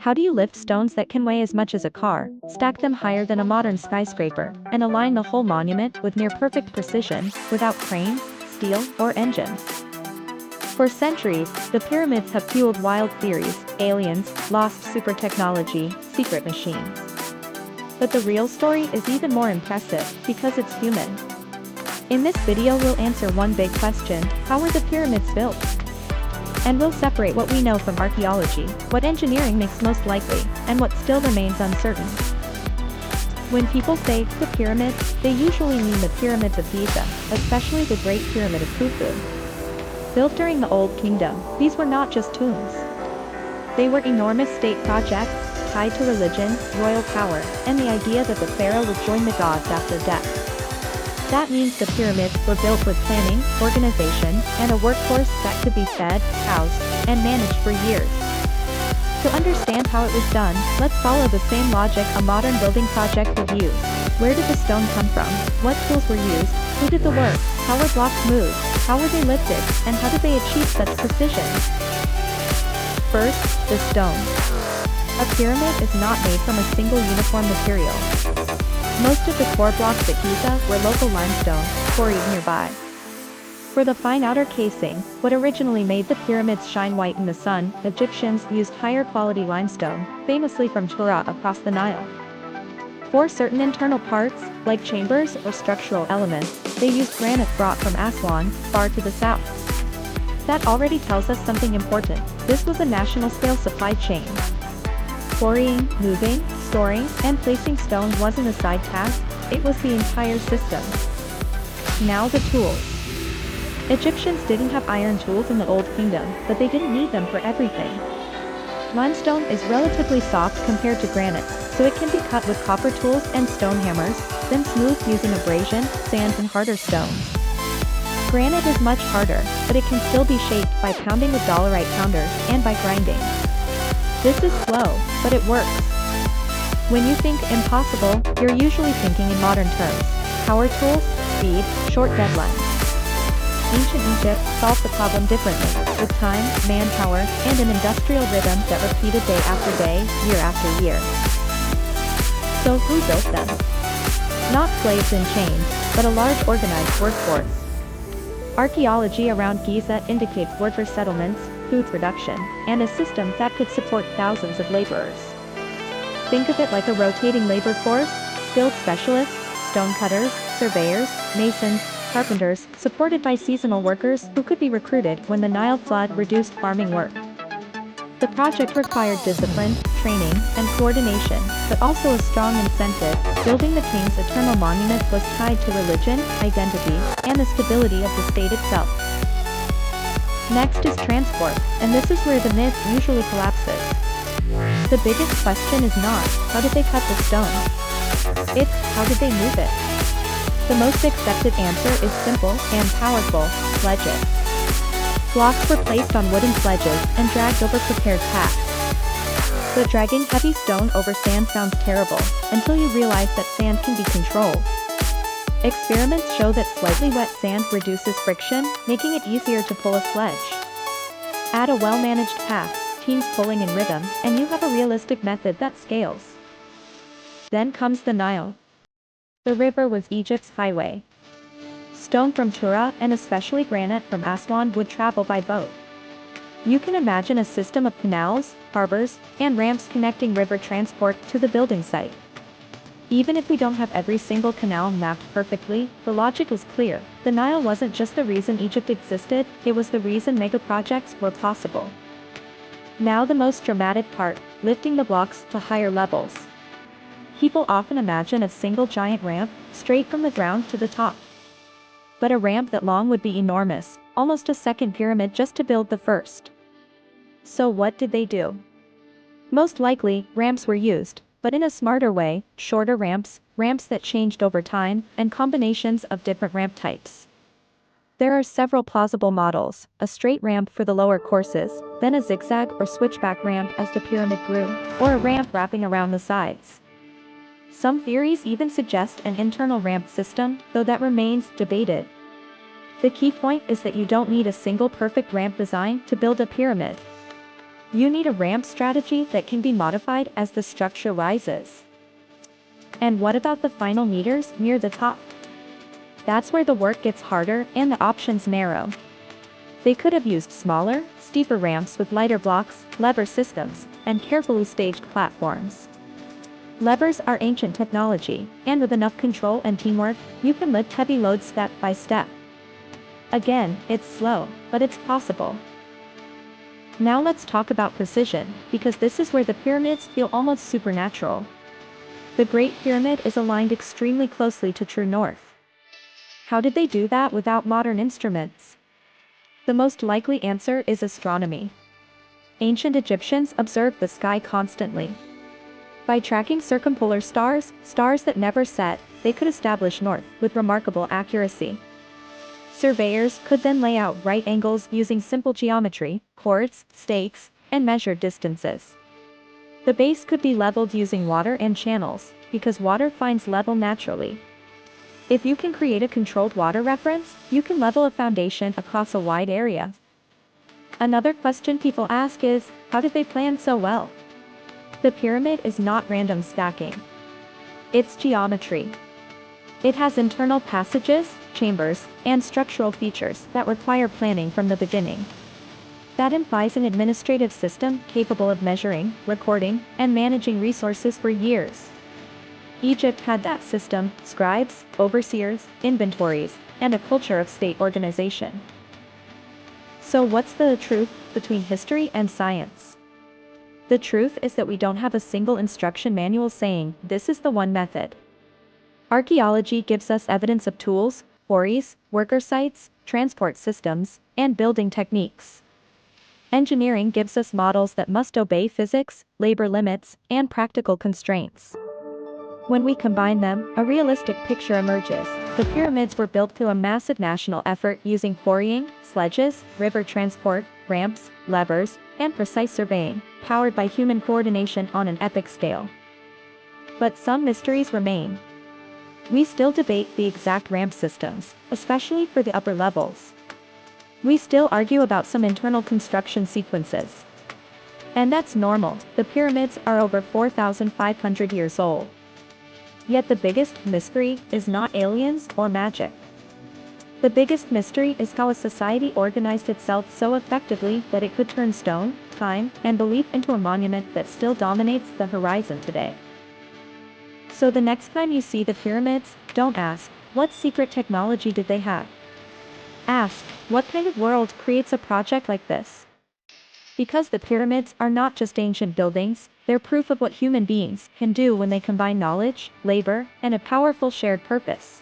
How do you lift stones that can weigh as much as a car, stack them higher than a modern skyscraper, and align the whole monument with near-perfect precision, without cranes, steel, or engines? For centuries, the pyramids have fueled wild theories: aliens, lost super technology, secret machines. But the real story is even more impressive, because it's human. In this video we'll answer one big question: how were the pyramids built? And we'll separate what we know from archaeology, what engineering makes most likely, and what still remains uncertain. When people say the pyramids, they usually mean the pyramids of Giza, especially the Great Pyramid of Khufu. Built during the Old Kingdom, these were not just tombs. They were enormous state projects, tied to religion, royal power, and the idea that the pharaoh would join the gods after death. That means the pyramids were built with planning, organization, and a workforce that could be fed, housed, and managed for years. To understand how it was done, let's follow the same logic a modern building project would use. Where did the stone come from? What tools were used? Who did the work? How were blocks moved? How were they lifted? And how did they achieve such precision? First, the stone. A pyramid is not made from a single uniform material. Most of the core blocks at Giza were local limestone, quarried nearby. For the fine outer casing, what originally made the pyramids shine white in the sun, Egyptians used higher quality limestone, famously from Tura across the Nile. For certain internal parts, like chambers or structural elements, they used granite brought from Aswan, far to the south. That already tells us something important: this was a national-scale supply chain. Quarrying, moving, storing, and placing stone wasn't a side task, it was the entire system. Now the tools. Egyptians didn't have iron tools in the Old Kingdom, but they didn't need them for everything. Limestone is relatively soft compared to granite, so it can be cut with copper tools and stone hammers, then smoothed using abrasion, sand, and harder stones. Granite is much harder, but it can still be shaped by pounding with dolerite pounders and by grinding. This is slow, but it works. When you think impossible, you're usually thinking in modern terms: power tools, speed, short deadlines. Ancient Egypt solved the problem differently, with time, manpower, and an industrial rhythm that repeated day after day, year after year. So who built them? Not slaves in chains, but a large organized workforce. Archaeology around Giza indicates worker settlements, food production, and a system that could support thousands of laborers. Think of it like a rotating labor force: skilled specialists, stonecutters, surveyors, masons, carpenters, supported by seasonal workers who could be recruited when the Nile flood reduced farming work. The project required discipline, training, and coordination, but also a strong incentive. Building the king's eternal monument was tied to religion, identity, and the stability of the state itself. Next is transport, and this is where the myth usually collapses. The biggest question is not, how did they cut the stone? It's, how did they move it? The most accepted answer is simple and powerful: sledges. Blocks were placed on wooden sledges and dragged over prepared paths. But dragging heavy stone over sand sounds terrible, until you realize that sand can be controlled. Experiments show that slightly wet sand reduces friction, making it easier to pull a sledge. Add a well-managed path, teams pulling in rhythm, and you have a realistic method that scales. Then comes the Nile. The river was Egypt's highway. Stone from Tura and especially granite from Aswan would travel by boat. You can imagine a system of canals, harbors, and ramps connecting river transport to the building site. Even if we don't have every single canal mapped perfectly, the logic is clear. The Nile wasn't just the reason Egypt existed, it was the reason mega-projects were possible. Now the most dramatic part: lifting the blocks to higher levels. People often imagine a single giant ramp, straight from the ground to the top. But a ramp that long would be enormous, almost a second pyramid just to build the first. So what did they do? Most likely, ramps were used, but in a smarter way: shorter ramps, ramps that changed over time, and combinations of different ramp types. There are several plausible models: a straight ramp for the lower courses, then a zigzag or switchback ramp as the pyramid grew, or a ramp wrapping around the sides. Some theories even suggest an internal ramp system, though that remains debated. The key point is that you don't need a single perfect ramp design to build a pyramid. You need a ramp strategy that can be modified as the structure rises. And what about the final meters near the top? That's where the work gets harder and the options narrow. They could have used smaller, steeper ramps with lighter blocks, lever systems, and carefully staged platforms. Levers are ancient technology, and with enough control and teamwork, you can lift heavy loads step by step. Again, it's slow, but it's possible. Now let's talk about precision, because this is where the pyramids feel almost supernatural. The Great Pyramid is aligned extremely closely to true north. How did they do that without modern instruments? The most likely answer is astronomy. Ancient Egyptians observed the sky constantly. By tracking circumpolar stars, stars that never set, they could establish north with remarkable accuracy. Surveyors could then lay out right angles using simple geometry, chords, stakes, and measured distances. The base could be leveled using water and channels, because water finds level naturally. If you can create a controlled water reference, you can level a foundation across a wide area. Another question people ask is, how did they plan so well? The pyramid is not random stacking. It's geometry. It has internal passages, chambers, and structural features that require planning from the beginning. That implies an administrative system capable of measuring, recording, and managing resources for years. Egypt had that system: scribes, overseers, inventories, and a culture of state organization. So what's the truth between history and science? The truth is that we don't have a single instruction manual saying, this is the one method. Archaeology gives us evidence of tools, quarries, worker sites, transport systems, and building techniques. Engineering gives us models that must obey physics, labor limits, and practical constraints. When we combine them, a realistic picture emerges. The pyramids were built through a massive national effort using quarrying, sledges, river transport, ramps, levers, and precise surveying, powered by human coordination on an epic scale. But some mysteries remain. We still debate the exact ramp systems, especially for the upper levels. We still argue about some internal construction sequences. And that's normal. The pyramids are over 4,500 years old. Yet the biggest mystery is not aliens or magic. The biggest mystery is how a society organized itself so effectively that it could turn stone, time, and belief into a monument that still dominates the horizon today. So the next time you see the pyramids, don't ask, what secret technology did they have? Ask, what kind of world creates a project like this? Because the pyramids are not just ancient buildings, they're proof of what human beings can do when they combine knowledge, labor, and a powerful shared purpose.